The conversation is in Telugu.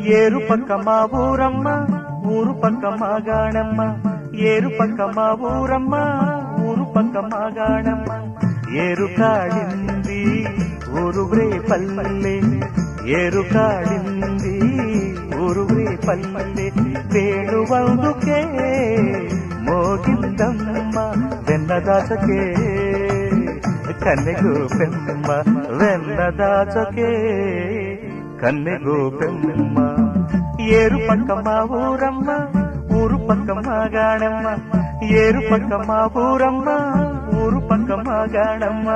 ఏరు పక్క మా ఊరమ్మ ఊరు పక్క మా గాణమ్మ ఏరు పక్క మా ఊరమ్మ ఊరు పక్క మా గాణమ్మ ఏరు కాడింది ఊరు పల్లె ఏరు కాడింది ఊరు పల్లె వేణువందుకే మోగిందమ్మ వెన్నదాచకే కన్నెగోపెమ్మ వెన్నదాచకే కన్నెగోపెమ్మ ఏరు పక్క మా ఊరమ్మ ఊరు పక్క మా గాణమ్మ ఏరు పక్క మా ఊరమ్మ ఊరు పక్క మా గాణమ్మ